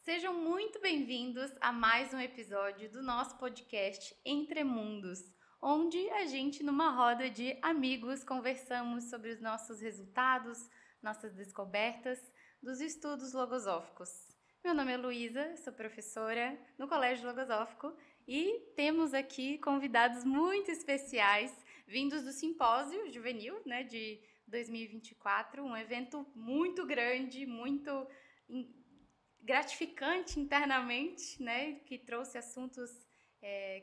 Sejam muito bem-vindos a mais um episódio do nosso podcast Entre Mundos, onde a gente, numa roda de amigos, conversamos sobre os nossos resultados, nossas descobertas dos estudos logosóficos. Meu nome é Luísa, sou professora no Colégio Logosófico e temos aqui convidados muito especiais, vindos do Simpósio Juvenil, de 2024, um evento muito grande, muito gratificante internamente, que trouxe assuntos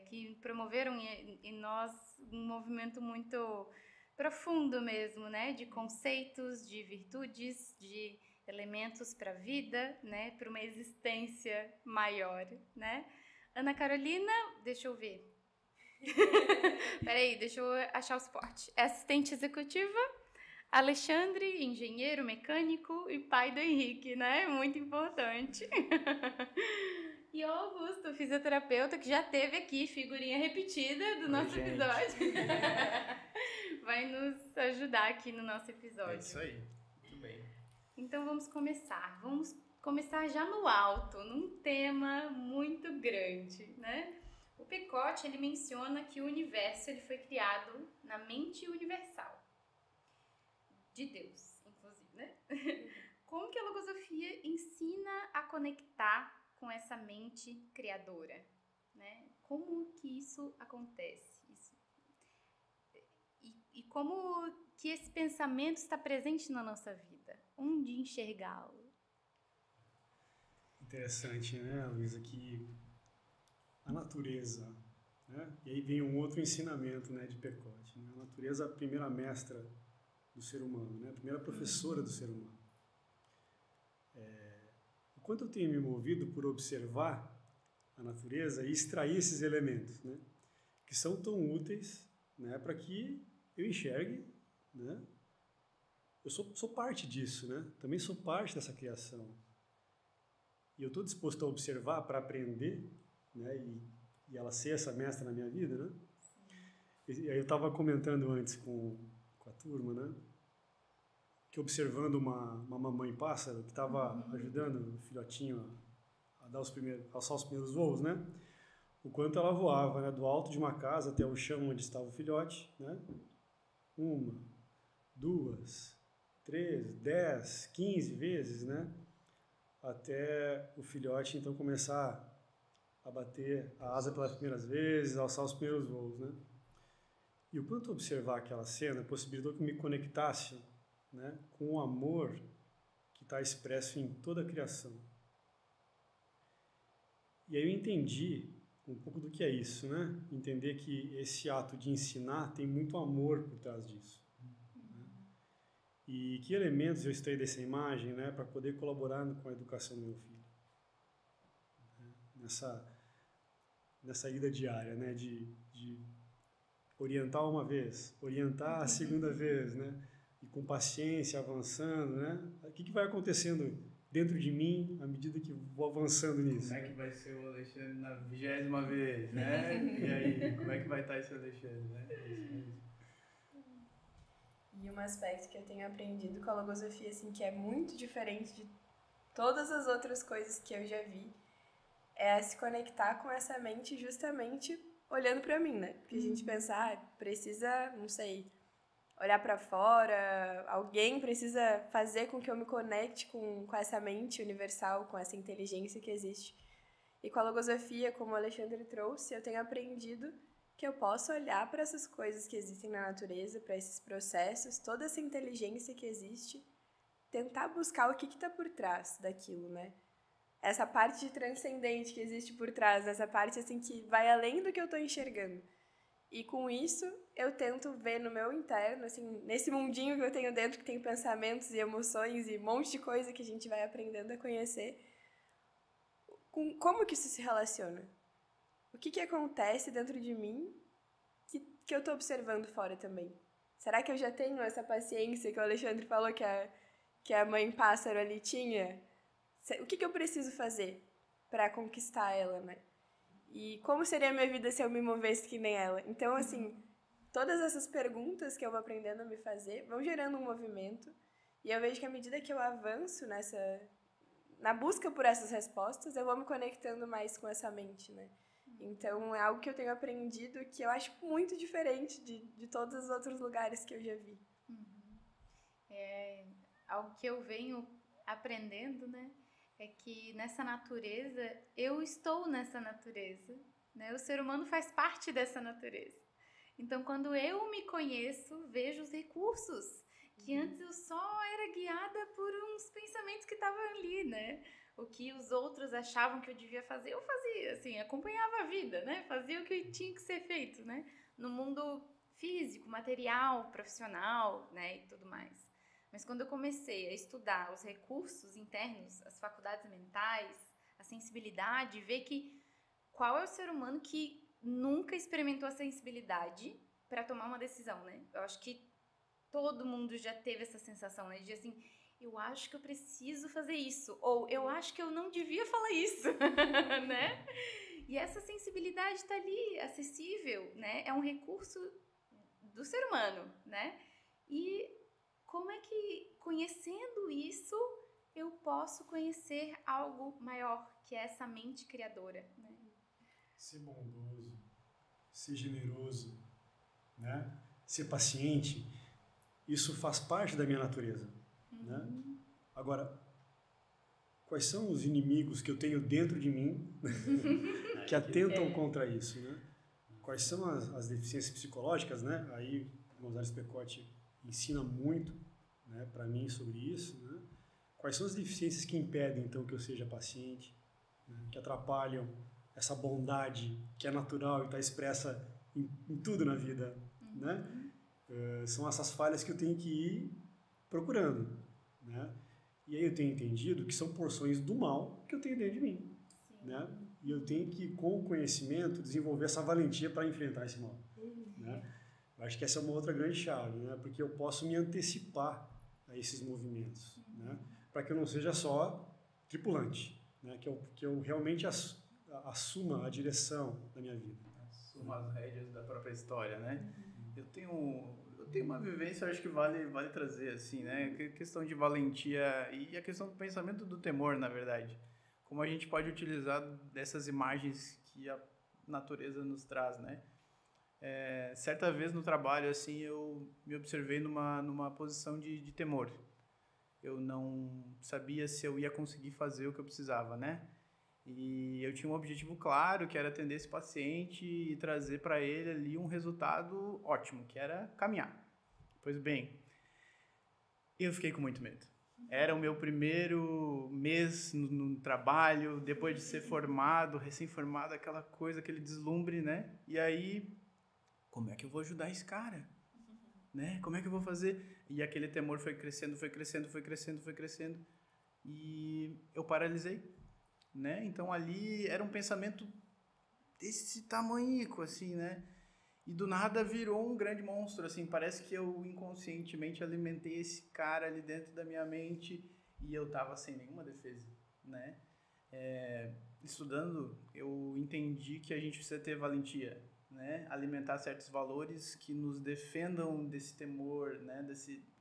que promoveram em nós um movimento muito profundo mesmo, de conceitos, de virtudes, de elementos para a vida, para uma existência maior, Ana Carolina, deixa eu ver. Peraí, deixa eu achar o suporte. É assistente executiva. Alexandre, engenheiro mecânico e pai do Henrique, Muito importante. E o Augusto, fisioterapeuta, que já teve aqui figurinha repetida do nosso episódio. Vai nos ajudar aqui no nosso episódio. É isso aí, muito bem. Então vamos começar. Vamos começar já no alto, num tema muito grande, O Pecote, ele menciona que o universo ele foi criado na mente universal. De Deus, inclusive, Como que a logosofia ensina a conectar com essa mente criadora, Como que isso acontece? E como que esse pensamento está presente na nossa vida? Onde enxergá-lo? Interessante, Luísa, que a natureza, E aí vem um outro ensinamento, de Pecote, A natureza é a primeira mestra do ser humano, a primeira professora do ser humano. O quanto eu tenho me movido por observar a natureza e extrair esses elementos, que são tão úteis, para que eu enxergue, Eu sou parte disso, Também sou parte dessa criação. E eu estou disposto a observar para aprender, e ela ser essa mestra na minha vida, E aí eu estava comentando antes com a turma, que observando uma mamãe pássaro que estava ajudando o filhotinho a alçar os primeiros voos, O quanto ela voava, do alto de uma casa até o chão onde estava o filhote, 1, 2, 3, 10, 15 vezes, Até o filhote então começar a bater a asa pelas primeiras vezes, alçar os primeiros voos, E o quanto observar aquela cena possibilitou que eu me conectasse, com o amor que está expresso em toda a criação. E aí eu entendi um pouco do que é isso, Entender que esse ato de ensinar tem muito amor por trás disso. E que elementos eu extraí dessa imagem, para poder colaborar com a educação do meu filho. Nessa ida diária, de orientar uma vez, orientar a segunda vez, E com paciência, avançando, O que vai acontecendo dentro de mim à medida que vou avançando nisso? Como é que vai ser o Alexandre na 20ª vez, E aí, como é que vai estar esse Alexandre, É isso mesmo. E um aspecto que eu tenho aprendido com a logosofia, assim, que é muito diferente de todas as outras coisas que eu já vi, é se conectar com essa mente justamente olhando pra mim, Porque a gente pensa, precisa, não sei, olhar pra fora, alguém precisa fazer com que eu me conecte com essa mente universal, com essa inteligência que existe. E com a logosofia, como o Alexandre trouxe, eu tenho aprendido que eu posso olhar para essas coisas que existem na natureza, para esses processos, toda essa inteligência que existe, tentar buscar o que está por trás daquilo, Essa parte transcendente que existe por trás, essa parte assim que vai além do que eu estou enxergando. E com isso, eu tento ver no meu interno, assim, nesse mundinho que eu tenho dentro, que tem pensamentos e emoções e um monte de coisa que a gente vai aprendendo a conhecer, como que isso se relaciona? O que acontece dentro de mim que eu estou observando fora também? Será que eu já tenho essa paciência que o Alexandre falou que a mãe pássaro ali tinha? O que eu preciso fazer para conquistar ela, E como seria a minha vida se eu me movesse que nem ela? Então, assim, todas essas perguntas que eu vou aprendendo a me fazer vão gerando um movimento. E eu vejo que à medida que eu avanço na busca por essas respostas, eu vou me conectando mais com essa mente, né? Então, é algo que eu tenho aprendido que eu acho muito diferente de todos os outros lugares que eu já vi. É algo que eu venho aprendendo, né? É que nessa natureza, eu estou nessa natureza, né? O ser humano faz parte dessa natureza. Então, quando eu me conheço, vejo os recursos, que antes eu só era guiada por uns pensamentos que estavam ali, né? O que os outros achavam que eu devia fazer, eu fazia, assim, acompanhava a vida, né? Fazia o que tinha que ser feito, né? No mundo físico, material, profissional, né? E tudo mais. Mas quando eu comecei a estudar os recursos internos, as faculdades mentais, a sensibilidade, ver que qual é o ser humano que nunca experimentou a sensibilidade para tomar uma decisão, né? Eu acho que todo mundo já teve essa sensação, né? De assim, eu acho que eu preciso fazer isso, ou eu acho que eu não devia falar isso, né? E essa sensibilidade está ali, acessível, né? É um recurso do ser humano, né? E como é que, conhecendo isso, eu posso conhecer algo maior, que é essa mente criadora, né? Ser bondoso, ser generoso, né? Ser paciente, isso faz parte da minha natureza, né? Agora, quais são os inimigos que eu tenho dentro de mim que atentam contra isso, né? Quais são as deficiências psicológicas, né? Aí Gonzalez Pecotti ensina muito, né, para mim sobre isso, né? Quais são as deficiências que impedem então que eu seja paciente, né? Que atrapalham essa bondade que é natural e está expressa em tudo na vida, né? São essas falhas que eu tenho que ir procurando, né? E aí eu tenho entendido que são porções do mal que eu tenho dentro de mim, né? E eu tenho que, com o conhecimento, desenvolver essa valentia para enfrentar esse mal, né? Eu acho que essa é uma outra grande chave, né? Porque eu posso me antecipar a esses movimentos, né? Para que eu não seja só tripulante, né? Que eu realmente assuma a direção da minha vida. Assuma as rédeas da própria história, né? Eu tenho uma vivência, acho que vale trazer, assim, né? A questão de valentia e a questão do pensamento do temor, na verdade. Como a gente pode utilizar dessas imagens que a natureza nos traz, né? Certa vez no trabalho, assim, eu me observei numa posição de temor. Eu não sabia se eu ia conseguir fazer o que eu precisava, né? E eu tinha um objetivo claro, que era atender esse paciente e trazer para ele ali um resultado ótimo, que era caminhar. Pois bem, eu fiquei com muito medo. Era o meu primeiro mês no trabalho, depois de ser formado, recém-formado, aquela coisa, aquele deslumbre, né? E aí, como é que eu vou ajudar esse cara? Né? Como é que eu vou fazer? E aquele temor foi crescendo, foi crescendo, foi crescendo, foi crescendo. E eu paralisei, né? Então ali era um pensamento desse tamanhico, assim, né? E do nada virou um grande monstro, assim. Parece que eu inconscientemente alimentei esse cara ali dentro da minha mente e eu tava sem nenhuma defesa, né? Estudando, eu entendi que a gente precisa ter valentia, né? Alimentar certos valores que nos defendam desse temor, né?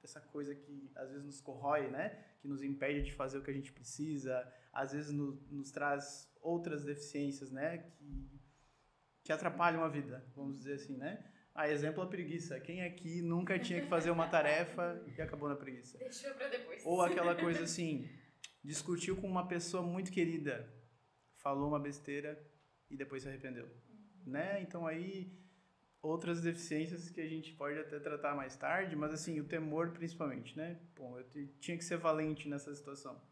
Dessa coisa que às vezes nos corrói, né? Que nos impede de fazer o que a gente precisa, às vezes nos traz outras deficiências, né? Que atrapalham a vida, vamos dizer assim, né? Exemplo, a preguiça. Quem aqui nunca tinha que fazer uma tarefa e acabou na preguiça? Deixou pra depois. Ou aquela coisa assim, discutiu com uma pessoa muito querida, falou uma besteira e depois se arrependeu, né? Então aí, outras deficiências que a gente pode até tratar mais tarde, mas assim, o temor principalmente, né? Bom, eu tinha que ser valente nessa situação.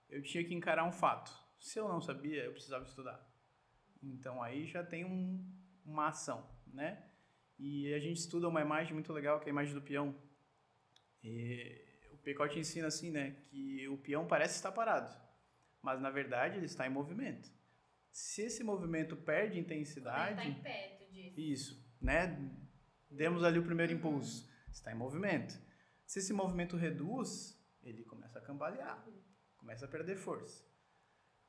Eu tinha que encarar um fato. Se eu não sabia, eu precisava estudar. Então aí já tem uma ação, né? E a gente estuda uma imagem muito legal, que é a imagem do peão. E o Pecotti ensina assim, né? Que o peão parece estar parado, mas na verdade ele está em movimento. Se esse movimento perde intensidade... Ele está em pé, tu disse. Isso, né? Demos ali o primeiro impulso. Está em movimento. Se esse movimento reduz, ele começa a cambalear, começa a perder força.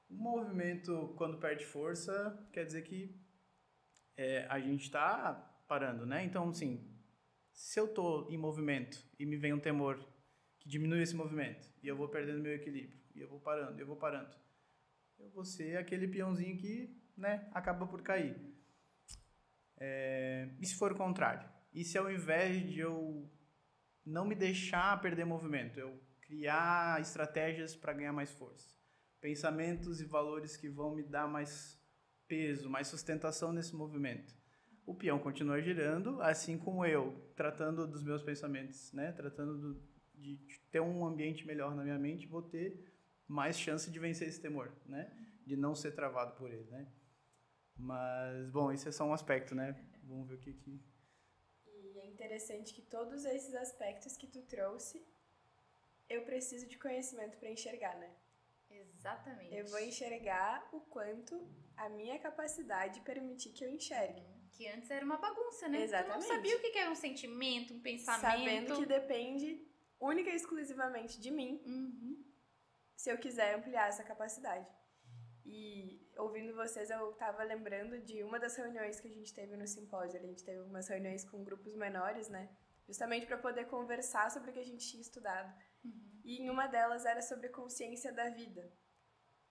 O movimento, quando perde força, quer dizer que a gente está parando, né? Então, assim, se eu estou em movimento e me vem um temor que diminui esse movimento. E eu vou perdendo meu equilíbrio. E eu vou parando, eu vou ser aquele peãozinho que, né, acaba por cair. E se for o contrário? E se ao invés de eu não me deixar perder movimento, eu criar estratégias para ganhar mais força? Pensamentos e valores que vão me dar mais peso, mais sustentação nesse movimento. O peão continua girando, assim como eu, tratando dos meus pensamentos, né? Tratando de ter um ambiente melhor na minha mente, vou ter mais chance de vencer esse temor, né? De não ser travado por ele, né? Mas, bom, isso é só um aspecto, né? Vamos ver o que... E é interessante que todos esses aspectos que tu trouxe, eu preciso de conhecimento para enxergar, né? Exatamente. Eu vou enxergar o quanto a minha capacidade permitir que eu enxergue. Que antes era uma bagunça, né? Exatamente. Tu não sabia o que era um sentimento, um pensamento. Sabendo que depende única e exclusivamente de mim, se eu quiser ampliar essa capacidade. E ouvindo vocês, eu estava lembrando de uma das reuniões que a gente teve no simpósio. A gente teve umas reuniões com grupos menores, né? Justamente para poder conversar sobre o que a gente tinha estudado. E em uma delas era sobre consciência da vida.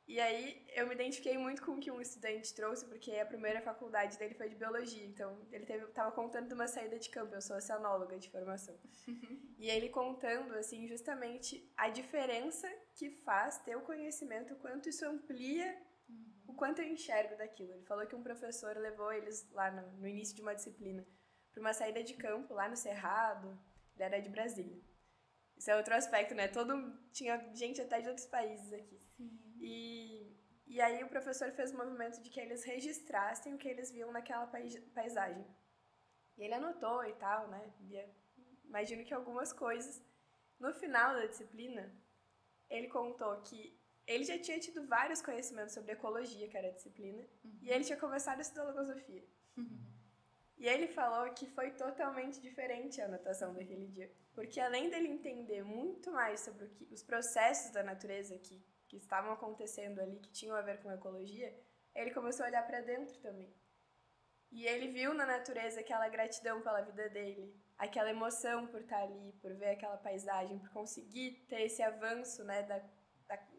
E aí eu me identifiquei muito com o que um estudante trouxe, porque a primeira faculdade dele foi de biologia. Então ele estava contando de uma saída de campo. Eu sou oceanóloga de formação. E ele contando, assim, justamente a diferença que faz ter o conhecimento, o quanto isso amplia o quanto eu enxergo daquilo. Ele falou que um professor levou eles lá no início de uma disciplina para uma saída de campo lá no Cerrado. Ele era de Brasília. Isso é outro aspecto, né? Tinha gente até de outros países aqui. E aí o professor fez o movimento de que eles registrassem o que eles viam naquela paisagem. E ele anotou e tal, né? Imagino que algumas coisas. No final da disciplina, ele contou que ele já tinha tido vários conhecimentos sobre ecologia, que era a disciplina, e ele tinha começado a estudar logosofia. E ele falou que foi totalmente diferente a anotação daquele dia. Porque além dele entender muito mais sobre os processos da natureza que estavam acontecendo ali, que tinham a ver com ecologia, ele começou a olhar para dentro também. E ele viu na natureza aquela gratidão pela vida dele, aquela emoção por estar ali, por ver aquela paisagem, por conseguir ter esse avanço, né,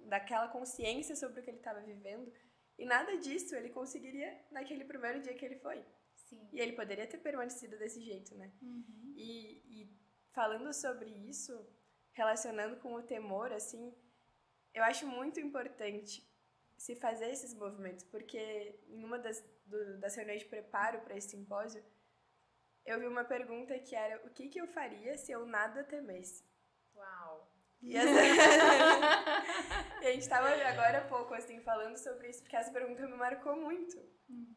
daquela consciência sobre o que ele estava vivendo. E nada disso ele conseguiria naquele primeiro dia que ele foi. Sim. E ele poderia ter permanecido desse jeito, né? E falando sobre isso, relacionando com o temor, assim, eu acho muito importante se fazer esses movimentos, porque em uma das reuniões de preparo para esse simpósio, eu vi uma pergunta que era: o que eu faria se eu nada temesse? Uau! E a gente estava agora há pouco assim, falando sobre isso, porque essa pergunta me marcou muito.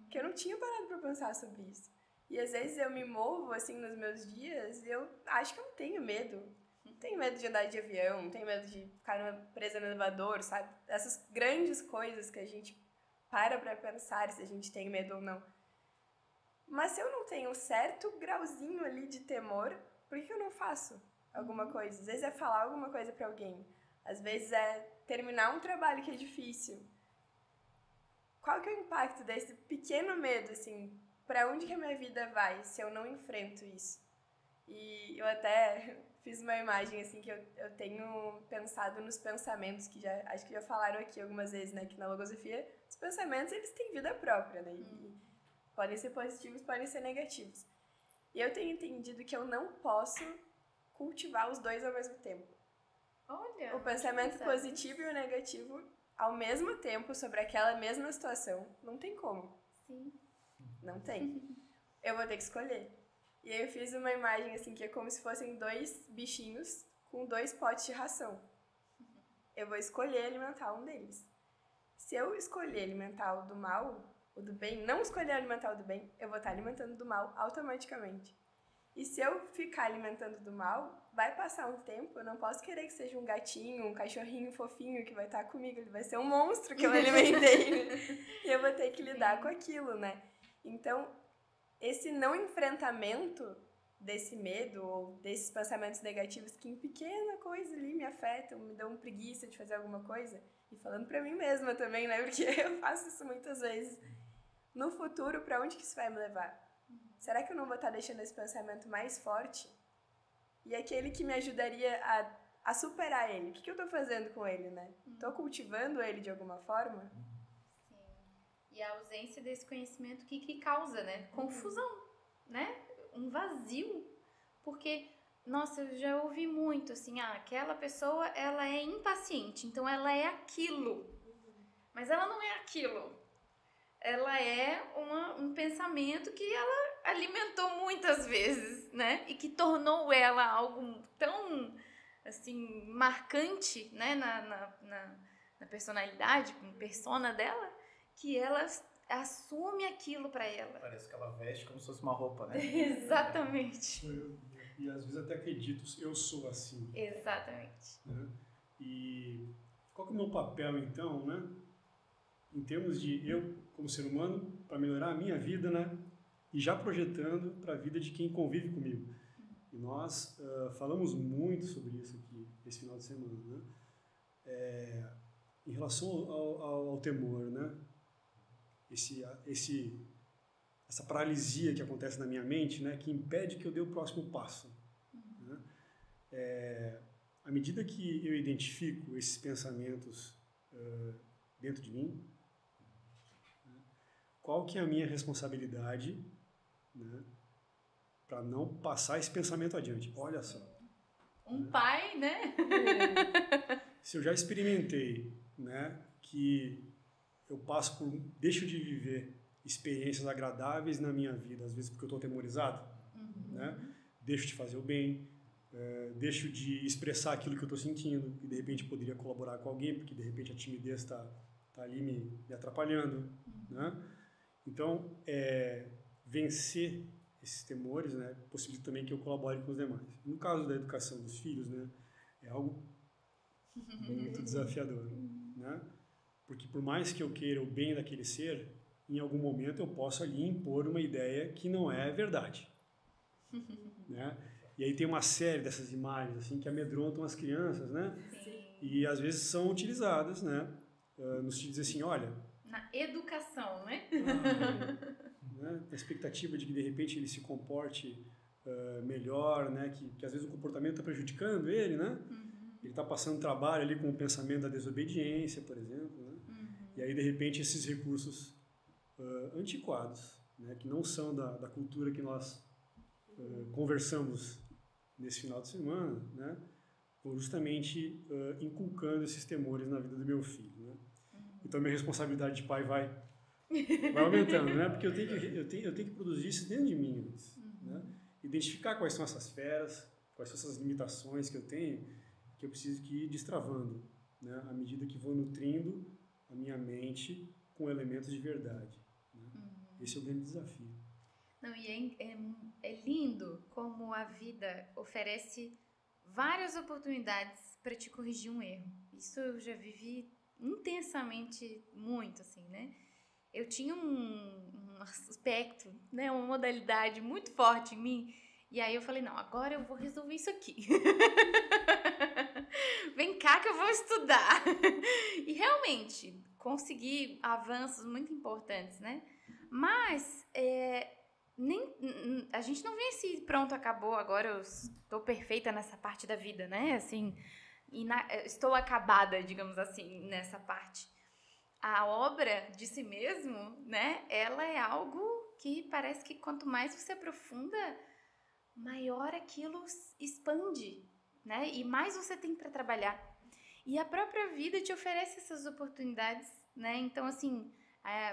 Porque eu não tinha parado para pensar sobre isso. E às vezes eu me movo assim nos meus dias e eu acho que eu não tenho medo. Não tenho medo de andar de avião, não tenho medo de ficar presa no elevador, sabe? Essas grandes coisas que a gente para pensar se a gente tem medo ou não. Mas se eu não tenho um certo grauzinho ali de temor, por que eu não faço alguma coisa? Às vezes é falar alguma coisa para alguém. Às vezes é terminar um trabalho que é difícil. Qual que é o impacto desse pequeno medo, assim? Para onde que a minha vida vai se eu não enfrento isso? E eu até fiz uma imagem, assim, que eu tenho pensado nos pensamentos, que acho que já falaram aqui algumas vezes, né? Que na logosofia, os pensamentos, eles têm vida própria, né? E podem ser positivos, podem ser negativos. E eu tenho entendido que eu não posso cultivar os dois ao mesmo tempo. Olha! O pensamento positivo e o negativo ao mesmo tempo sobre aquela mesma situação, não tem como. Sim. Não tem. Eu vou ter que escolher. E aí eu fiz uma imagem assim, que é como se fossem dois bichinhos com 2 potes de ração. Eu vou escolher alimentar um deles. Se eu escolher alimentar o do mal, o do bem, não escolher alimentar o do bem, eu vou estar alimentando do mal automaticamente. E se eu ficar alimentando do mal, vai passar um tempo, eu não posso querer que seja um gatinho, um cachorrinho fofinho que vai estar comigo, ele vai ser um monstro que eu alimentei. E eu vou ter que lidar com aquilo, né? Então, esse não enfrentamento desse medo ou desses pensamentos negativos que em pequena coisa ali me afetam, me dão preguiça de fazer alguma coisa, e falando pra mim mesma também, né? Porque eu faço isso muitas vezes. No futuro, pra onde que isso vai me levar? Será que eu não vou estar deixando esse pensamento mais forte? E aquele que me ajudaria a superar ele. O que eu tô fazendo com ele, né? Tô cultivando ele de alguma forma? Sim. E a ausência desse conhecimento que causa, né? Confusão, né? Um vazio. Porque, nossa, eu já ouvi muito, assim, aquela pessoa, ela é impaciente, então ela é aquilo. Mas ela não é aquilo. Ela é um pensamento que ela alimentou muitas vezes, né? E que tornou ela algo tão, assim, marcante, né? Na personalidade, na persona dela, que ela assume aquilo pra ela. Parece que ela veste como se fosse uma roupa, né? Exatamente. E às vezes até acredito, eu sou assim. Exatamente. Né? E qual que é o meu papel, então, né? Em termos de eu, como ser humano, para melhorar a minha vida, né? E já projetando para a vida de quem convive comigo. E nós falamos muito sobre isso aqui, esse final de semana, né? Em relação ao temor, né? Essa paralisia que acontece na minha mente, né? Que impede que eu dê o próximo passo. Né? À medida que eu identifico esses pensamentos dentro de mim, qual que é a minha responsabilidade, né, para não passar esse pensamento adiante? Olha só. Pai, né? Se eu já experimentei, né, que eu deixo de viver experiências agradáveis na minha vida, às vezes porque eu estou atemorizado, né? Deixo de fazer o bem, deixo de expressar aquilo que eu estou sentindo, que de repente poderia colaborar com alguém, porque de repente a timidez está ali me atrapalhando, né? Então, vencer esses temores, né, possibilita também que eu colabore com os demais. No caso da educação dos filhos, né, é algo muito desafiador, né? Porque por mais que eu queira o bem daquele ser, em algum momento eu posso ali impor uma ideia que não é verdade, né? E aí tem uma série dessas imagens assim que amedrontam as crianças, né? Sim. E às vezes são utilizadas, né, no sentido de dizer assim, olha, Na educação, né? Né, a expectativa de que de repente ele se comporte melhor, né, que às vezes o comportamento está prejudicando ele, né? Ele está passando trabalho ali com o pensamento da desobediência, por exemplo, né? E aí de repente esses recursos antiquados, né, que não são da cultura que nós conversamos nesse final de semana, né, vão justamente inculcando esses temores na vida do meu filho, né? Então a minha responsabilidade de pai vai aumentando, né? Porque eu tenho que produzir isso dentro de mim antes, né? Identificar quais são essas feras, quais são essas limitações que eu tenho, que eu preciso que ir destravando, né? À medida que vou nutrindo a minha mente com elementos de verdade, né? Esse é o grande desafio. Não, e é lindo como a vida oferece várias oportunidades para te corrigir um erro. Isso eu já vivi intensamente muito, assim, né? Eu tinha um aspecto, né, uma modalidade muito forte em mim, e aí eu falei, não, agora eu vou resolver isso aqui. Vem cá que eu vou estudar. E realmente, consegui avanços muito importantes, né? Mas, a gente não vê assim, pronto, acabou, agora eu estou perfeita nessa parte da vida, né? Assim, estou acabada, digamos assim, nessa parte. A obra de si mesmo, né, ela é algo que parece que quanto mais você aprofunda, maior aquilo expande, né, e mais você tem para trabalhar. E a própria vida te oferece essas oportunidades, né, então assim,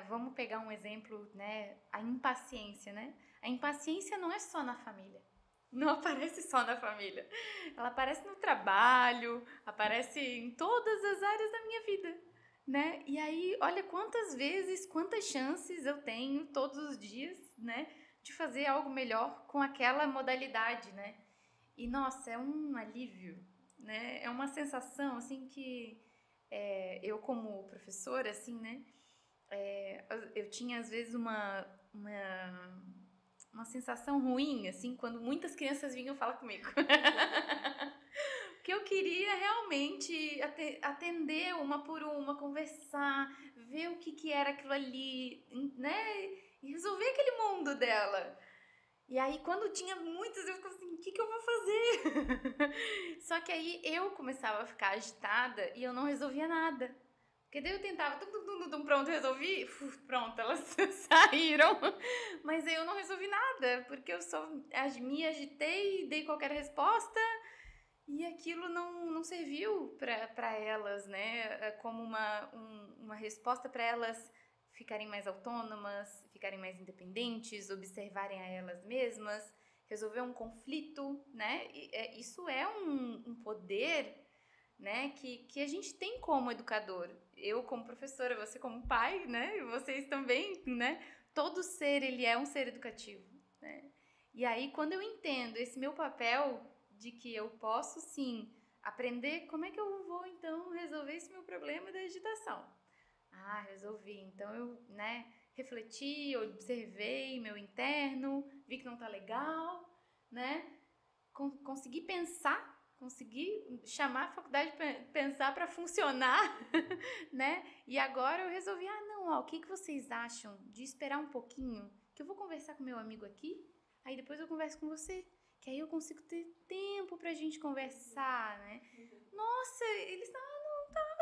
vamos pegar um exemplo, né, a impaciência, né, a impaciência não é só na família. Não aparece só na família. Ela aparece no trabalho, aparece em todas as áreas da minha vida, né? E aí, olha quantas vezes, quantas chances eu tenho todos os dias, né? De fazer algo melhor com aquela modalidade, né? E, nossa, é um alívio, né? É uma sensação, assim, que eu como professora, assim, né? Eu tinha, às vezes, uma sensação ruim, assim, quando muitas crianças vinham falar comigo. Porque eu queria realmente atender uma por uma, conversar, ver o que era aquilo ali, né? E resolver aquele mundo dela. E aí, quando tinha muitas, eu ficava assim, o que eu vou fazer? Só que aí eu começava a ficar agitada e eu não resolvia nada. Porque daí eu tentava, pronto, resolvi, pronto, elas saíram. Mas aí eu não resolvi nada, porque eu só me agitei, dei qualquer resposta e aquilo não serviu para elas, né? Como uma resposta para elas ficarem mais autônomas, ficarem mais independentes, observarem a elas mesmas, resolver um conflito, né? Isso é um poder, né, que a gente tem como educador. Eu como professora, você como pai, né, e vocês também, né, todo ser, ele é um ser educativo, né, e aí quando eu entendo esse meu papel de que eu posso sim aprender como é que eu vou então resolver esse meu problema da agitação. Resolvi, então eu, né, refleti, observei meu interno, vi que não tá legal, né, consegui pensar, consegui chamar a faculdade de pensar para funcionar, né? E agora eu resolvi, o que vocês acham de esperar um pouquinho, que eu vou conversar com meu amigo aqui, aí depois eu converso com você, que aí eu consigo ter tempo pra gente conversar, né? Nossa, eles não tá.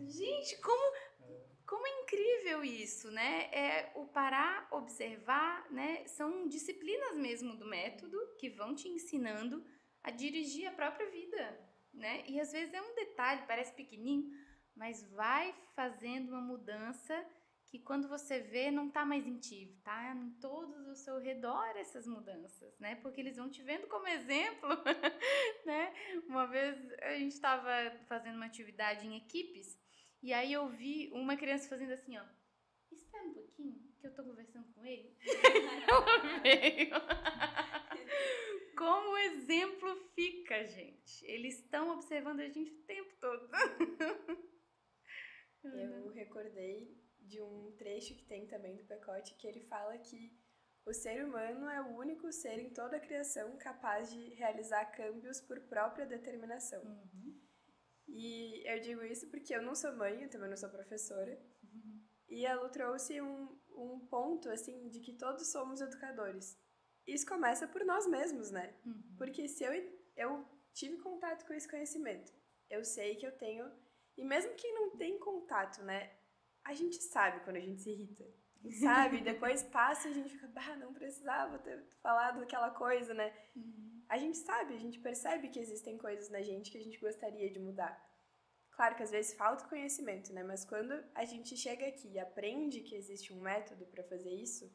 Gente, como é incrível isso, né? O parar, observar, né? São disciplinas mesmo do método que vão te ensinando a dirigir a própria vida, né? E às vezes é um detalhe, parece pequenininho, mas vai fazendo uma mudança que quando você vê não tá mais em ti, tá em todos ao seu redor essas mudanças, né? Porque eles vão te vendo como exemplo, né? Uma vez a gente estava fazendo uma atividade em equipes e aí eu vi uma criança fazendo assim, ó. Espera um pouquinho, que eu tô conversando com ele. Ela veio. Como exemplo fica, gente. Eles estão observando a gente o tempo todo. Eu recordei de um trecho que tem também do Pecote, que ele fala que o ser humano é o único ser em toda a criação capaz de realizar câmbios por própria determinação. E eu digo isso porque eu não sou mãe, eu também não sou professora. E a Lu trouxe um ponto, assim, de que todos somos educadores. Isso começa por nós mesmos, né? Porque se eu tive contato com esse conhecimento, eu sei que eu tenho... E mesmo quem não tem contato, né? A gente sabe quando a gente se irrita. Sabe? Depois passa e a gente fica... não precisava ter falado aquela coisa, né? A gente sabe, a gente percebe que existem coisas na gente que a gente gostaria de mudar. Claro que às vezes falta conhecimento, né? Mas quando a gente chega aqui e aprende que existe um método para fazer isso,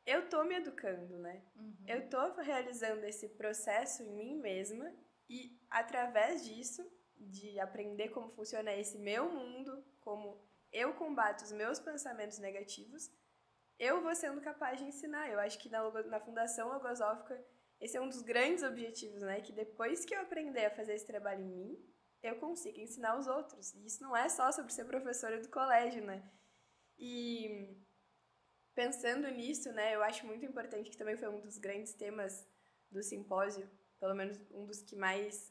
eu tô me educando, né? Eu tô realizando esse processo em mim mesma e através disso, de aprender como funciona esse meu mundo, como eu combato os meus pensamentos negativos, eu vou sendo capaz de ensinar. Eu acho que na Fundação Logosófica esse é um dos grandes objetivos, né? Que depois que eu aprender a fazer esse trabalho em mim, eu consigo ensinar os outros. E isso não é só sobre ser professora do colégio, né? E pensando nisso, né? Eu acho muito importante, que também foi um dos grandes temas do simpósio, pelo menos um dos que mais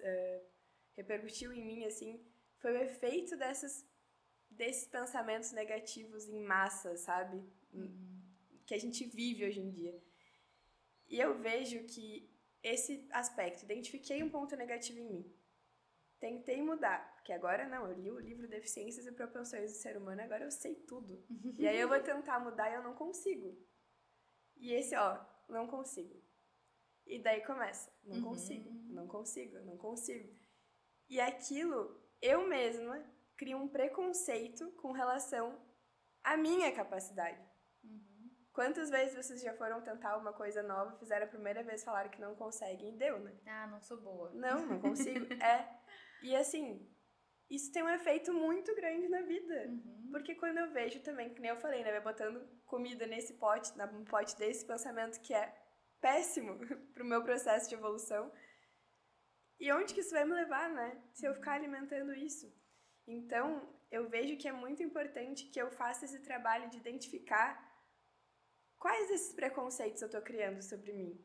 repercutiu em mim, assim, foi o efeito desses pensamentos negativos em massa, sabe? Que a gente vive hoje em dia. E eu vejo que esse aspecto, identifiquei um ponto negativo em mim, tentei mudar, porque agora não, eu li o livro Deficiências e Propensões do Ser Humano, agora eu sei tudo. E aí eu vou tentar mudar e eu não consigo. E esse, não consigo. E daí começa, não consigo. E aquilo, eu mesma crio um preconceito com relação à minha capacidade. Quantas vezes vocês já foram tentar uma coisa nova, fizeram a primeira vez, falaram que não conseguem e deu, né? Não sou boa. Não consigo. E assim, isso tem um efeito muito grande na vida. Porque quando eu vejo também, que nem eu falei, né? Vai botando comida nesse pote, no pote desse pensamento que é péssimo pro meu processo de evolução. E onde que isso vai me levar, né? Se eu ficar alimentando isso. Então, eu vejo que é muito importante que eu faça esse trabalho de identificar quais desses preconceitos eu tô criando sobre mim,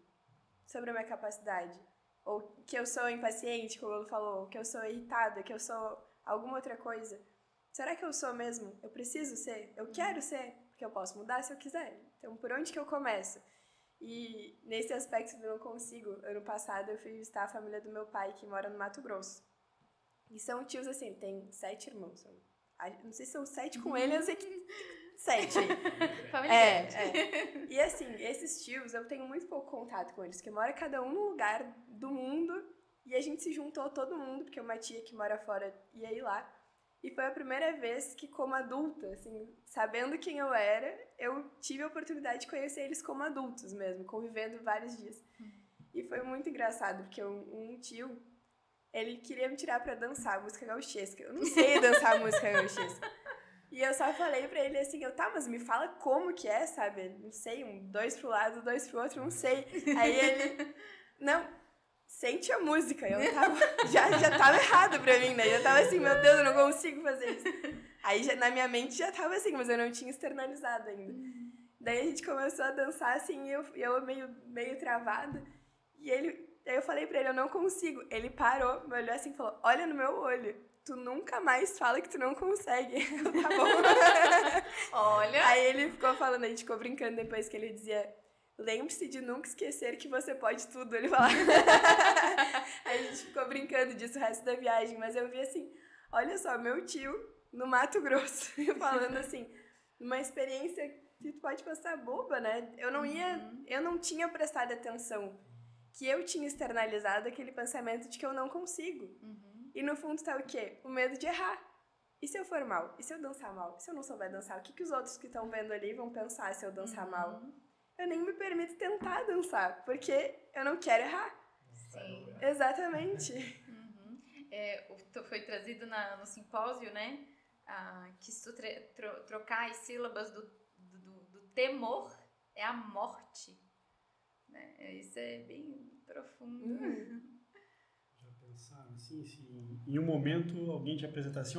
sobre a minha capacidade. Ou que eu sou impaciente, como ele falou, que eu sou irritada, que eu sou alguma outra coisa. Será que eu sou mesmo? Eu preciso ser? Eu quero ser? Porque eu posso mudar se eu quiser. Então, por onde que eu começo? E nesse aspecto do não consigo, ano passado eu fui visitar a família do meu pai, que mora no Mato Grosso. E são tios, assim, tem 7 irmãos. Não sei se são 7 com ele, eu sei que 7. Família. E assim, esses tios, eu tenho muito pouco contato com eles, porque mora cada um num lugar do mundo, e a gente se juntou todo mundo, porque uma tia que mora fora ia ir lá. E foi a primeira vez que, como adulta, assim, sabendo quem eu era, eu tive a oportunidade de conhecer eles como adultos mesmo, convivendo vários dias. E foi muito engraçado, porque um tio, ele queria me tirar pra dançar a música gauchesca. Eu não sei dançar a música gauchesca. E eu só falei pra ele assim, mas me fala como que é, sabe? Não sei, 2 pro lado, 2 pro outro, não sei. Aí ele, não, sente a música. Eu tava, já tava errado pra mim, né? Eu tava assim, meu Deus, eu não consigo fazer isso. Aí na minha mente já tava assim, mas eu não tinha externalizado ainda. Daí a gente começou a dançar assim, eu meio travada. E aí eu falei pra ele, eu não consigo. Ele parou, me olhou assim e falou, olha no meu olho. Tu nunca mais fala que tu não consegue. Tá bom. Olha. Aí ele ficou falando, a gente ficou brincando depois que ele dizia, lembre-se de nunca esquecer que você pode tudo. Ele falava. Aí a gente ficou brincando disso o resto da viagem. Mas eu vi assim, olha só, meu tio no Mato Grosso, falando assim, uma experiência que tu pode passar boba, né? Eu não tinha prestado atenção que eu tinha externalizado aquele pensamento de que eu não consigo. E no fundo tá o quê? O medo de errar. E se eu for mal? E se eu dançar mal? E se eu não souber dançar? O que os outros que estão vendo ali vão pensar se eu dançar mal? Eu nem me permito tentar dançar, porque eu não quero errar. Sim. Exatamente. Foi trazido no simpósio, né? Que se tu trocar as sílabas do temor, é a morte. Né? Isso é bem profundo. Pensaram assim, se em um momento alguém te apresentar assim,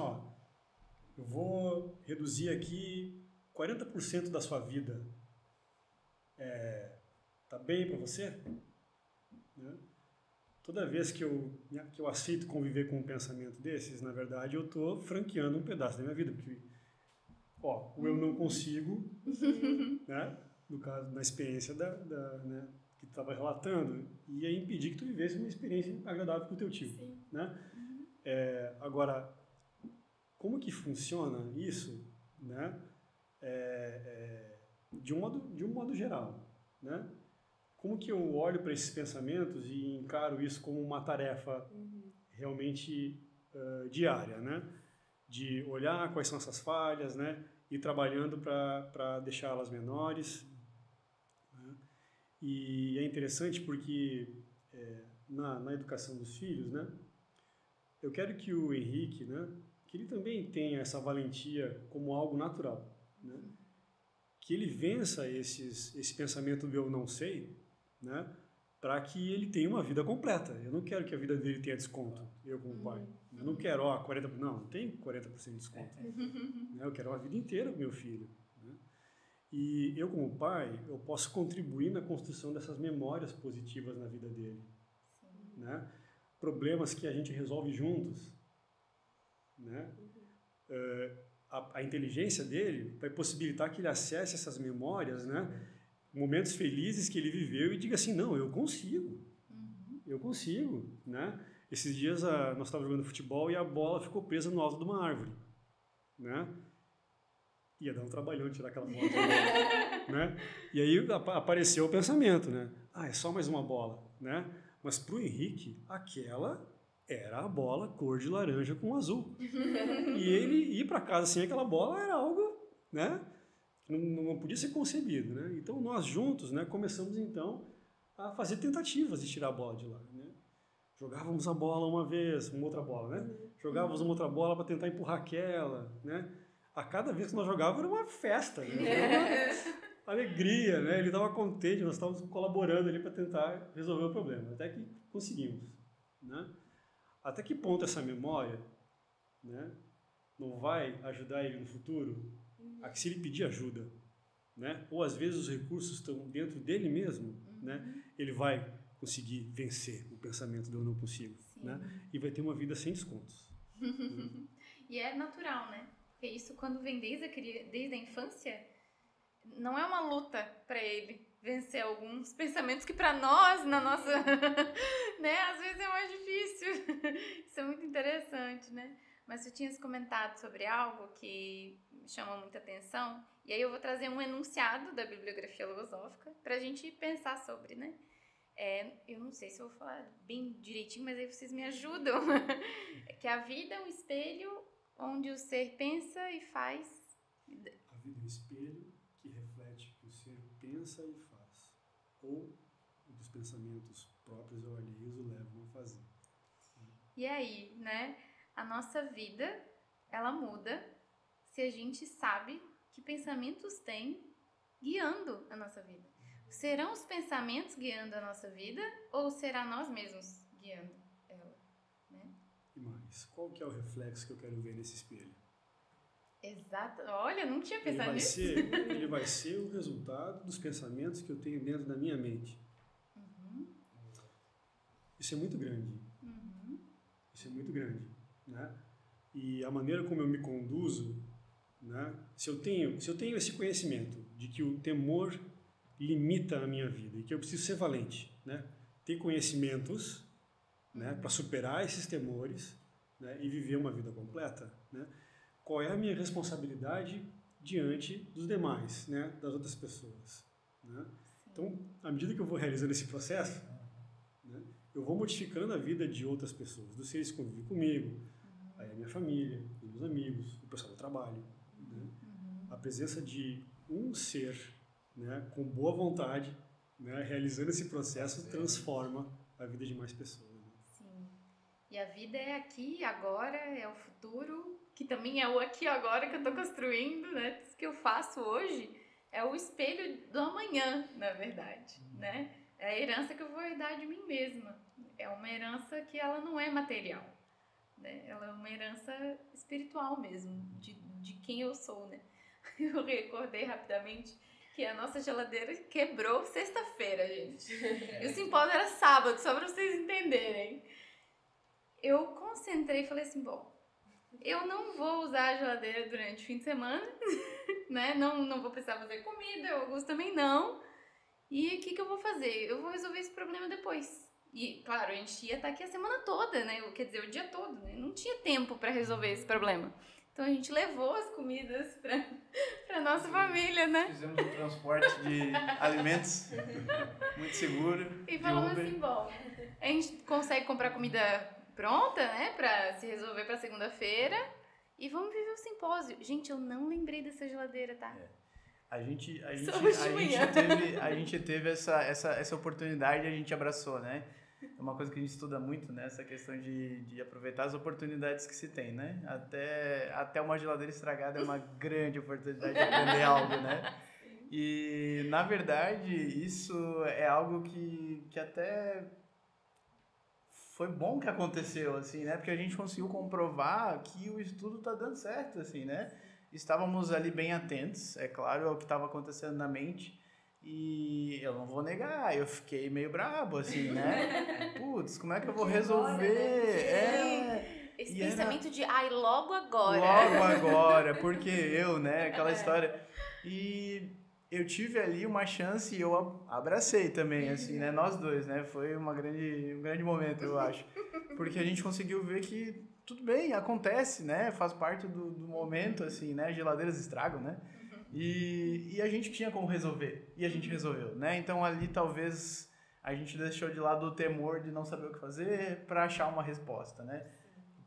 eu vou reduzir aqui 40% da sua vida, tá bem para você? Né? Toda vez que eu aceito conviver com um pensamento desses, na verdade eu estou franqueando um pedaço da minha vida, porque o eu não consigo, né? No caso, na experiência né? Que tu estava relatando, ia impedir que tu vivesse uma experiência agradável com o teu tio. Sim. Né? Agora, como que funciona isso, né? De um modo geral? Né? Como que eu olho para esses pensamentos e encaro isso como uma tarefa realmente diária? Né? De olhar quais são essas falhas, né? E trabalhando para deixá-las menores. E é interessante porque na educação dos filhos, né, eu quero que o Henrique, né, que ele também tenha essa valentia como algo natural, né, que ele vença esse pensamento do eu não sei, né, para que ele tenha uma vida completa. Eu não quero que a vida dele tenha desconto, eu como pai. Eu não quero 40%, não tem 40% de desconto. Eu quero uma vida inteira com meu filho. E eu, como pai, eu posso contribuir na construção dessas memórias positivas na vida dele. Né? Problemas que a gente resolve juntos. Né? A inteligência dele vai possibilitar que ele acesse essas memórias, né? Momentos felizes que ele viveu e diga assim, não, eu consigo. Eu consigo. Né? Esses dias nós estávamos jogando futebol e a bola ficou presa no alto de uma árvore. Né? Ia dar um trabalhão tirar aquela bola. Né? E aí apareceu o pensamento, né? É só mais uma bola. Né? Mas para o Henrique, aquela era a bola cor de laranja com azul. E ele ir para casa sem aquela bola era algo, né? Que não podia ser concebido. Né? Então nós juntos, né, começamos então a fazer tentativas de tirar a bola de lá. Né? Jogávamos a bola uma vez, uma outra bola. Né? Jogávamos uma outra bola para tentar empurrar aquela. Né? A cada vez que nós jogávamos era uma festa, né? Era uma alegria, né? Ele estava contente, nós estávamos colaborando ali para tentar resolver o problema, até que conseguimos, né? Até que ponto essa memória, né, não vai ajudar ele no futuro a que se ele pedir ajuda, né? Ou às vezes os recursos estão dentro dele mesmo, né? Ele vai conseguir vencer o pensamento de eu não consigo, né? E vai ter uma vida sem descontos. E é natural, né? Porque isso, quando vem desde a infância, não é uma luta para ele vencer alguns pensamentos que para nós, na nossa, né, às vezes é mais difícil. Isso é muito interessante, né? Mas tu tinhas comentado sobre algo que me chamou muita atenção, e aí eu vou trazer um enunciado da bibliografia logosófica pra gente pensar sobre, né? Eu não sei se eu vou falar bem direitinho, mas aí vocês me ajudam. É que a vida é um espelho onde o ser pensa e faz. A vida é um espelho que reflete o que o ser pensa e faz, ou os pensamentos próprios ou alheios o levam a fazer. E aí, né? A nossa vida, ela muda se a gente sabe que pensamentos tem guiando a nossa vida. Serão os pensamentos guiando a nossa vida ou será nós mesmos guiando ela, né? E mais, qual que é o reflexo que eu quero ver nesse espelho? Exato. Olha, não tinha pensado nisso. Ele vai ser o resultado dos pensamentos que eu tenho dentro da minha mente. Isso é muito grande. Isso é muito grande, né? E a maneira como eu me conduzo, né? Se eu tenho esse conhecimento de que o temor limita a minha vida e que eu preciso ser valente, né? Ter conhecimentos, né? Para superar esses temores, né? E viver uma vida completa, né? Qual é a minha responsabilidade diante dos demais, né? Das outras pessoas, né? Então, à medida que eu vou realizando esse processo, né? Eu vou modificando a vida de outras pessoas, dos seres que convivem comigo, aí a minha família, os meus amigos, o pessoal do trabalho, né? A presença de um ser, né, com boa vontade, né, realizando esse processo transforma a vida de mais pessoas. Né? Sim. E a vida é aqui e agora, é o futuro, que também é o aqui e agora que eu estou construindo, né? Tudo que eu faço hoje é o espelho do amanhã, na verdade, né? É a herança que eu vou herdar de mim mesma. É uma herança que ela não é material, né? Ela é uma herança espiritual mesmo, de quem eu sou, né? Eu recordei rapidamente que a nossa geladeira quebrou sexta-feira, gente. E o simpósio era sábado, só pra vocês entenderem. Eu concentrei e falei assim, bom, eu não vou usar a geladeira durante o fim de semana, né? Não vou precisar fazer comida, o Augusto também não. E o que eu vou fazer? Eu vou resolver esse problema depois. E, claro, a gente ia estar aqui a semana toda, né? Quer dizer, o dia todo, né? Não tinha tempo para resolver esse problema. Então a gente levou as comidas pra nossa família, né? Fizemos um transporte de alimentos muito seguro. E falamos assim, bom, a gente consegue comprar comida pronta, né? Pra se resolver pra segunda-feira. E vamos viver o simpósio. Gente, eu não lembrei dessa geladeira, tá? A gente teve essa oportunidade e a gente abraçou, né? É uma coisa que a gente estuda muito, né? Essa questão de aproveitar as oportunidades que se tem, né? Até uma geladeira estragada é uma grande oportunidade de aprender algo, né? E, na verdade, isso é algo que até foi bom que aconteceu, assim, né? Porque a gente conseguiu comprovar que o estudo tá dando certo, assim, né? Estávamos ali bem atentos, é claro, ao que estava acontecendo na mente. E eu não vou negar, eu fiquei meio brabo, assim, né? Putz, como é que eu vou resolver? Esse pensamento de, logo agora. Logo agora, porque eu, né? Aquela história. E eu tive ali uma chance e eu abracei também, assim, né? Nós dois, né? Foi um grande momento, eu acho. Porque a gente conseguiu ver que tudo bem, acontece, né? Faz parte do momento, assim, né? Geladeiras estragam, né? E a gente tinha como resolver. E a gente resolveu, né? Então ali talvez a gente deixou de lado o temor de não saber o que fazer para achar uma resposta, né?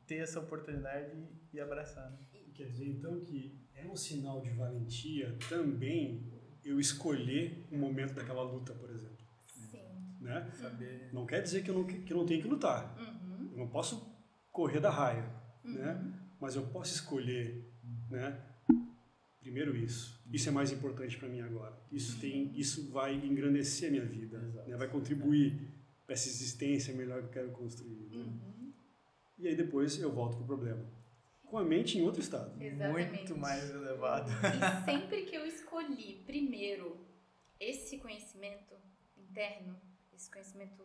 Ter essa oportunidade e abraçar. Né? Quer dizer, então, que é um sinal de valentia também eu escolher o momento daquela luta, por exemplo. Sim. Né? Saber... Não quer dizer que eu não tenho que lutar. Eu não posso correr da raia, né? Mas eu posso escolher, né? Primeiro isso é mais importante para mim agora. Isso vai engrandecer a minha vida, né? Vai contribuir para essa existência melhor que eu quero construir. Né? E aí depois eu volto pro problema, com a mente em outro estado. Exatamente. Muito mais elevado. E sempre que eu escolhi primeiro esse conhecimento interno, esse conhecimento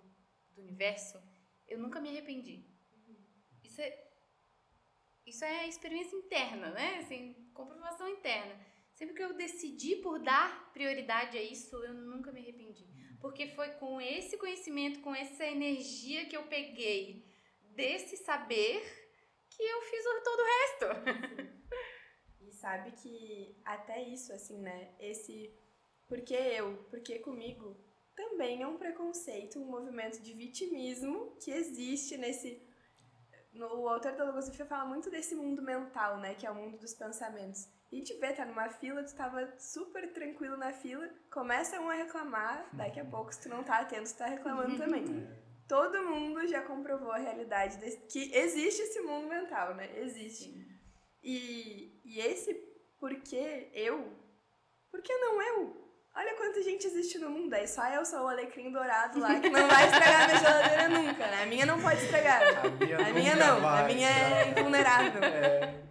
do universo, eu nunca me arrependi. Isso é experiência interna, né? Assim, comprovação interna. sempre que eu decidi por dar prioridade a isso, eu nunca me arrependi. Porque foi com esse conhecimento, com essa energia que eu peguei desse saber que eu fiz todo o resto. E sabe que até isso, assim, né? Esse porque eu, porque comigo, também é um preconceito, um movimento de vitimismo que existe nesse... O autor da logosofia fala muito desse mundo mental, né? Que é o mundo dos pensamentos. E te vê, tá numa fila, tu tava super tranquilo na fila, começa um a reclamar, daqui a pouco, se tu não tá atento, tu tá reclamando também. Todo mundo já comprovou a realidade que existe esse mundo mental, né? Existe. E esse porquê eu? Por que não eu? Olha quanta gente existe no mundo. Aí só eu sou o alecrim dourado lá que não vai estragar a minha geladeira nunca, né? A minha não pode estragar. A minha não. A minha é invulnerável.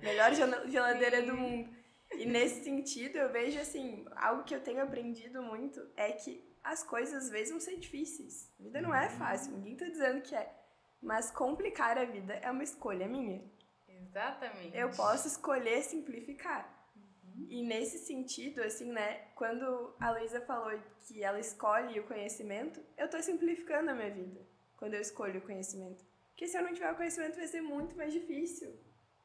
Melhor geladeira do mundo. E nesse sentido, eu vejo assim, algo que eu tenho aprendido muito é que as coisas às vezes vão ser difíceis. A vida não é fácil, ninguém tá dizendo que é. Mas complicar a vida é uma escolha minha. Exatamente. Eu posso escolher simplificar. E nesse sentido, assim, né, quando a Luísa falou que ela escolhe o conhecimento, eu tô simplificando a minha vida quando eu escolho o conhecimento. Porque se eu não tiver o conhecimento vai ser muito mais difícil.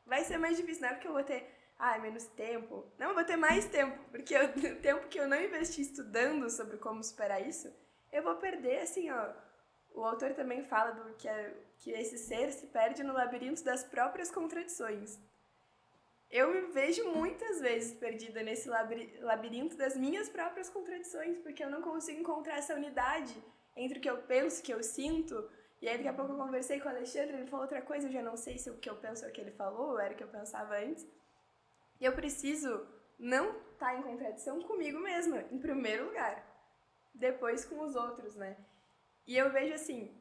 Vai ser mais difícil, não é porque eu vou ter menos tempo. Não, eu vou ter mais tempo, porque o tempo que eu não investi estudando sobre como superar isso, eu vou perder, assim, ó. O autor também fala que esse ser se perde no labirinto das próprias contradições. Eu me vejo muitas vezes perdida nesse labirinto das minhas próprias contradições, porque eu não consigo encontrar essa unidade entre o que eu penso, o que eu sinto. E aí, daqui a pouco eu conversei com o Alexandre, ele falou outra coisa, eu já não sei se o que eu penso é o que ele falou, ou era o que eu pensava antes. E eu preciso não estar em contradição comigo mesma, em primeiro lugar. Depois com os outros, né? E eu vejo assim,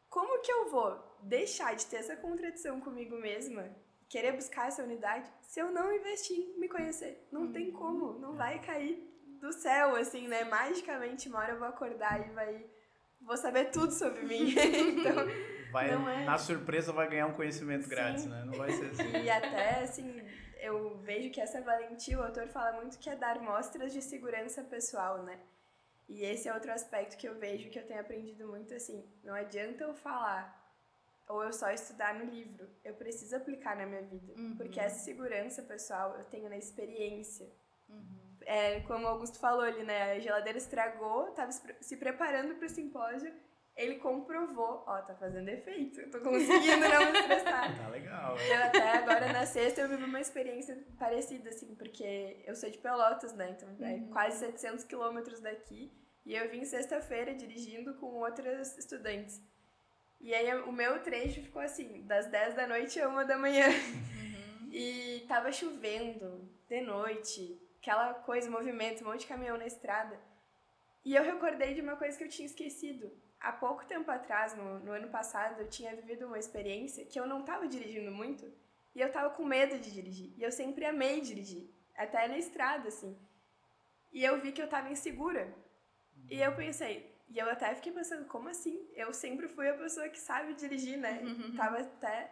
como que eu vou deixar de ter essa contradição comigo mesma, querer buscar essa unidade, se eu não investir em me conhecer? Não tem como, não vai cair do céu, assim, né? Magicamente, uma hora eu vou acordar e vou saber tudo sobre mim. Então, na surpresa vai ganhar um conhecimento grátis, né? Não vai ser assim. E até, assim, eu vejo que essa valentia, o autor fala muito que é dar mostras de segurança pessoal, né? E esse é outro aspecto que eu vejo, que eu tenho aprendido muito, assim, não adianta eu falar ou eu só estudar no livro, eu preciso aplicar na minha vida, porque essa segurança pessoal eu tenho na experiência. Como o Augusto falou ali, né, a geladeira estragou, tava se preparando para o simpósio, ele comprovou, tá fazendo efeito, eu tô conseguindo não me estressar. Tá legal. Eu até agora na sexta eu vivi uma experiência parecida, assim, porque eu sou de Pelotas, né, então é quase 700 quilômetros daqui, e eu vim sexta-feira dirigindo com outras estudantes. E aí o meu trecho ficou assim, das 10 da noite a 1 da manhã. E tava chovendo, de noite, aquela coisa, movimento, um monte de caminhão na estrada. E eu recordei de uma coisa que eu tinha esquecido. Há pouco tempo atrás, no ano passado, eu tinha vivido uma experiência que eu não tava dirigindo muito. E eu tava com medo de dirigir. E eu sempre amei dirigir, até na estrada, assim. E eu vi que eu tava insegura. E eu pensei... E eu até fiquei pensando, como assim? Eu sempre fui a pessoa que sabe dirigir, né? Tava até...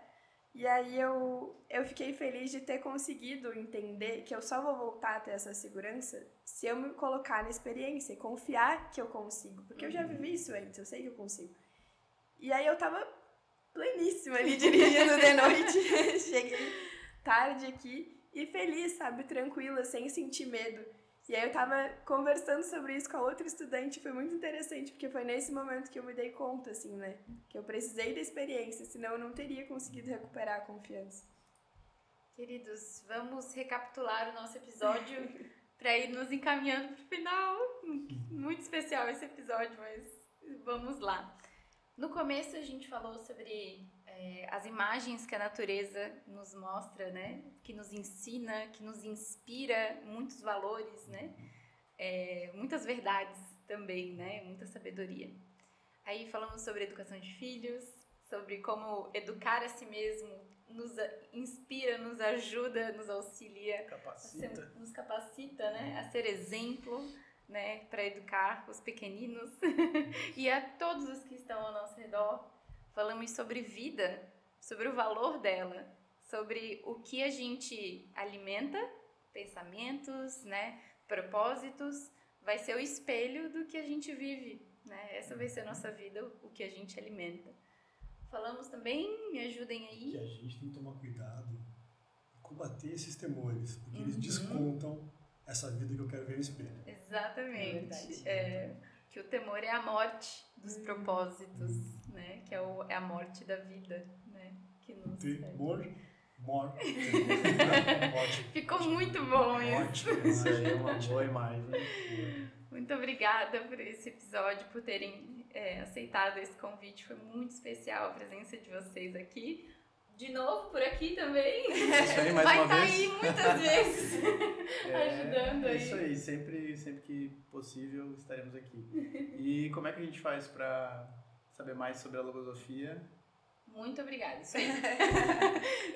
E aí eu fiquei feliz de ter conseguido entender que eu só vou voltar a ter essa segurança se eu me colocar na experiência e confiar que eu consigo. Porque eu já vivi isso antes, eu sei que eu consigo. E aí eu tava pleníssima ali dirigindo de noite. Cheguei tarde aqui e feliz, sabe? Tranquila, sem sentir medo. E aí eu tava conversando sobre isso com a outra estudante, foi muito interessante, porque foi nesse momento que eu me dei conta, assim, né? Que eu precisei da experiência, senão eu não teria conseguido recuperar a confiança. Queridos, vamos recapitular o nosso episódio para ir nos encaminhando pro final. Muito especial esse episódio, mas vamos lá. No começo a gente falou sobre as imagens que a natureza nos mostra, né? Que nos ensina, que nos inspira muitos valores, né? Muitas verdades também, né? Muita sabedoria. Aí falamos sobre educação de filhos, sobre como educar a si mesmo nos inspira, nos ajuda, nos auxilia, nos capacita, né? A ser exemplo, né? Para educar os pequeninos e a todos os que estão ao nosso redor. Falamos sobre vida, sobre o valor dela, sobre o que a gente alimenta pensamentos, né, propósitos, vai ser o espelho do que a gente vive, né? Essa vai ser a nossa vida, o que a gente alimenta. Falamos também, me ajudem aí. Que a gente tem que tomar cuidado e combater esses temores, porque eles descontam essa vida que eu quero ver no espelho. Exatamente. Que o temor é a morte dos propósitos, né? Que é a morte da vida, né? Que nos Temor, morte. Ficou muito bom isso. Isso aí é uma boa imagem. Muito obrigada por esse episódio, por terem aceitado esse convite. Foi muito especial a presença de vocês aqui. De novo, por aqui também. Isso aí, mais vai uma estar vez. aí muitas vezes ajudando aí. Isso aí, sempre que possível estaremos aqui. E como é que a gente faz para saber mais sobre a logosofia? Muito obrigada, isso aí.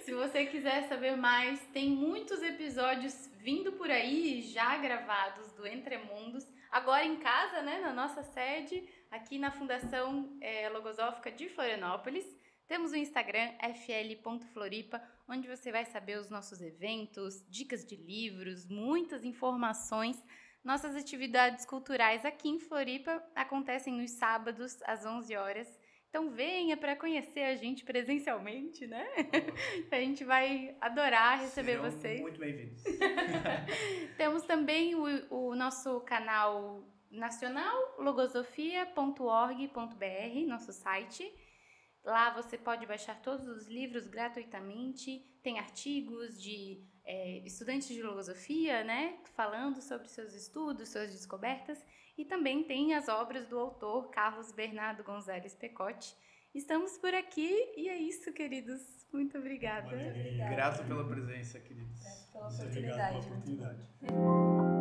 Se você quiser saber mais, tem muitos episódios vindo por aí, já gravados do Entre Mundos, agora em casa, né, na nossa sede, aqui na Fundação Logosófica de Florianópolis. Temos o Instagram, fl.floripa, onde você vai saber os nossos eventos, dicas de livros, muitas informações. Nossas atividades culturais aqui em Floripa acontecem nos sábados, às 11 horas. Então venha para conhecer a gente presencialmente, né? A gente vai adorar receber Serão vocês. Muito bem-vindos. Temos também o nosso canal nacional, logosofia.org.br, nosso site. Lá você pode baixar todos os livros gratuitamente. Tem artigos de estudantes de logosofia, né? Falando sobre seus estudos, suas descobertas. E também tem as obras do autor Carlos Bernardo Gonzalez Pecote. Estamos por aqui e é isso, queridos. Muito obrigada. Grato pela presença, queridos. Grato pela Obrigado pela oportunidade. oportunidade.